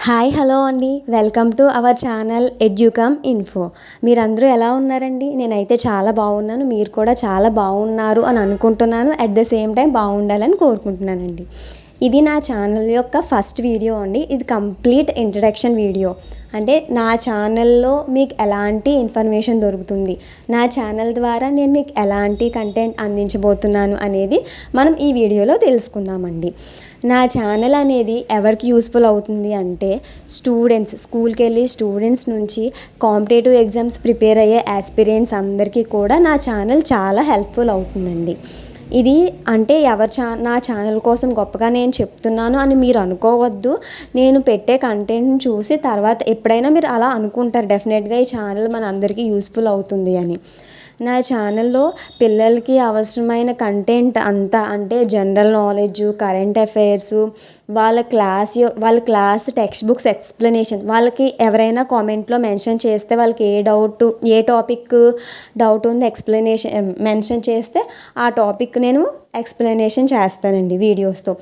Hi hello అండి, welcome to our channel Educom Info. మీరందరూ ఎలా ఉన్నారండి? నేనైతే చాలా బాగున్నాను. మీరు కూడా చాలా బాగున్నారు అని అనుకుంటున్నాను. అట్ ద సేమ్ టైం బాగుండాలని కోరుకుంటున్నానండి. ఇది నా ఛానల్ యొక్క ఫస్ట్ వీడియో అండి. ఇది కంప్లీట్ ఇంట్రడక్షన్ వీడియో. అంటే నా ఛానల్లో మీకు ఎలాంటి ఇన్ఫర్మేషన్ దొరుకుతుంది, నా ఛానల్ ద్వారా నేను మీకు ఎలాంటి కంటెంట్ అందించబోతున్నాను అనేది మనం ఈ వీడియోలో తెలుసుకుందామండి. నా ఛానల్ అనేది ఎవరికి యూస్ఫుల్ అవుతుంది అంటే స్కూల్కి వెళ్ళి స్టూడెంట్స్ నుంచి కాంపిటేటివ్ ఎగ్జామ్స్ ప్రిపేర్ అయ్యే ఆస్పిరెంట్స్ అందరికీ కూడా నా ఛానల్ చాలా హెల్ప్ఫుల్ అవుతుందండి. ఇది అంటే నా ఛానల్ కోసం గొప్పగా నేను చెప్తున్నాను అని మీరు అనుకోవద్దు. నేను పెట్టే కంటెంట్ని చూసి తర్వాత ఎప్పుడైనా మీరు అలా అనుకుంటారు, డెఫినెట్గా ఈ ఛానల్ మన అందరికీ యూస్ఫుల్ అవుతుంది అని. నా ఛానల్లో పిల్లలకి అవసరమైన కంటెంట్ అంతా అంటే జనరల్ నాలెడ్జ్, కరెంట్ అఫైర్స్, వాళ్ళ క్లాస్ టెక్స్ట్ బుక్స్ ఎక్స్ప్లెనేషన్, వాళ్ళకి ఎవరైనా కామెంట్లో మెన్షన్ చేస్తే వాళ్ళకి ఏ టాపిక్ డౌట్ ఉంది ఎక్స్ప్లెనేషన్ మెన్షన్ చేస్తే ఆ టాపిక్ నేను ఎక్స్ప్లెనేషన్ చేస్తానండి వీడియోస్తో.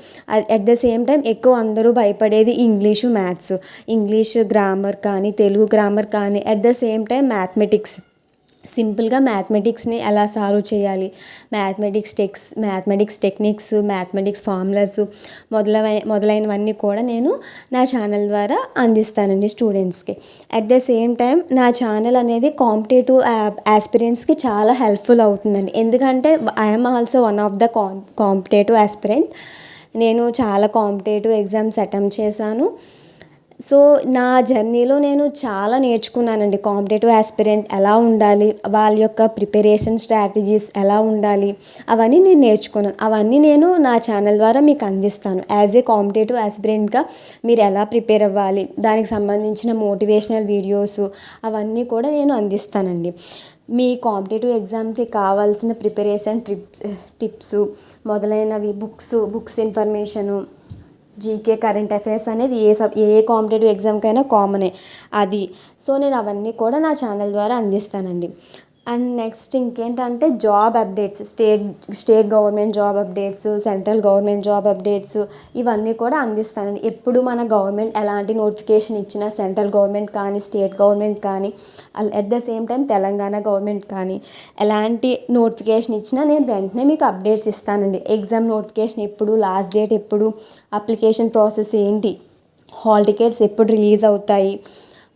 అట్ ద సేమ్ టైం ఎక్కువ అందరూ భయపడేది ఇంగ్లీష్ గ్రామర్ కానీ, తెలుగు గ్రామర్ కానీ, అట్ ద సేమ్ టైం సింపుల్గా మ్యాథమెటిక్స్ని ఎలా సాల్వ్ చేయాలి, మ్యాథమెటిక్స్ టెక్నిక్స్, మ్యాథమెటిక్స్ ఫార్ములాస్ మొదలైనవన్నీ కూడా నేను నా ఛానల్ ద్వారా అందిస్తానండి స్టూడెంట్స్కి. అట్ ద సేమ్ టైం నా ఛానల్ అనేది కాంపిటేటివ్ ఆస్పిరెంట్స్కి చాలా హెల్ప్ఫుల్ అవుతుందండి. ఎందుకంటే I'm also one of the competitive aspirant. నేను చాలా కాంపిటేటివ్ ఎగ్జామ్స్ అటెంప్ట్ చేశాను. సో నా జర్నీలో నేను చాలా నేర్చుకున్నానండి. కాంపిటేటివ్ ఆస్పిరెంట్ ఎలా ఉండాలి, వాళ్ళ యొక్క ప్రిపరేషన్ స్ట్రాటజీస్ ఎలా ఉండాలి, అవన్నీ నేను నేర్చుకున్నాను. అవన్నీ నేను నా ఛానల్ ద్వారా మీకు అందిస్తాను. యాజ్ ఏ కాంపిటేటివ్ ఆస్పిరెంట్గా మీరు ఎలా ప్రిపేర్ అవ్వాలి, దానికి సంబంధించిన మోటివేషనల్ వీడియోస్ అవన్నీ కూడా నేను అందిస్తానండి. మీ కాంపిటేటివ్ ఎగ్జామ్కి కావాల్సిన ప్రిపరేషన్ టిప్స్ మొదలైనవి, books information, GK, current affairs అనేది ఏ కాంపిటేటివ్ ఎగ్జామ్కైనా కామనే అది. సో నేను అవన్నీ కూడా నా ఛానల్ ద్వారా అందిస్తానండి. అండ్ నెక్స్ట్ ఇంకేంటంటే job updates, state government job updates, central government job updates, ఇవన్నీ కూడా అందిస్తానండి. ఎప్పుడు మన గవర్నమెంట్ ఎలాంటి నోటిఫికేషన్ ఇచ్చినా, సెంట్రల్ గవర్నమెంట్ కానీ, స్టేట్ గవర్నమెంట్ కానీ, at the same time Telangana government కానీ ఎలాంటి నోటిఫికేషన్ ఇచ్చినా నేను వెంటనే మీకు అప్డేట్స్ ఇస్తానండి. ఎగ్జామ్ నోటిఫికేషన్ ఎప్పుడు, లాస్ట్ డేట్ ఎప్పుడు, అప్లికేషన్ ప్రాసెస్ ఏంటి, హాల్ టికెట్స్ ఎప్పుడు రిలీజ్ అవుతాయి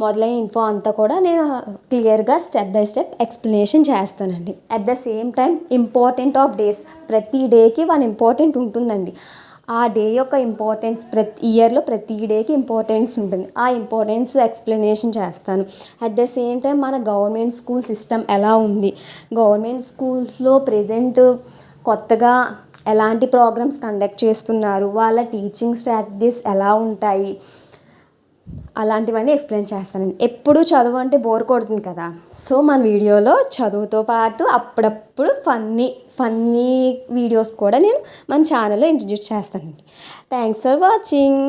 మొదలైన ఇన్ఫో అంతా కూడా నేను క్లియర్గా స్టెప్ బై స్టెప్ ఎక్స్ప్లెనేషన్ చేస్తానండి. At the same time important of days, ప్రతి డేకి వన్ ఇంపార్టెంట్ ఉంటుందండి. ఆ డే యొక్క ఇంపార్టెన్స్ ప్రతి డేకి ఇంపార్టెన్స్ ఉంటుంది. ఆ ఇంపార్టెన్స్ ఎక్స్ప్లెనేషన్ చేస్తాను. అట్ ద సేమ్ టైం మన గవర్నమెంట్ స్కూల్ సిస్టమ్ ఎలా ఉంది, గవర్నమెంట్ స్కూల్స్లో ప్రెజెంట్ కొత్తగా ఎలాంటి ప్రోగ్రామ్స్ కండక్ట్ చేస్తున్నారు, వాళ్ళ టీచింగ్ స్ట్రాటజీస్ ఎలా ఉంటాయి, అలాంటివన్నీ ఎక్స్ప్లెయిన్ చేస్తానండి. ఎప్పుడు చదువు అంటే బోర్ కొడుతుంది కదా. సో మన వీడియోలో చదువుతో పాటు అప్పుడప్పుడు ఫన్నీ వీడియోస్ కూడా నేను మన ఛానల్లో ఇంట్రడ్యూస్ చేస్తానండి. Thanks for watching.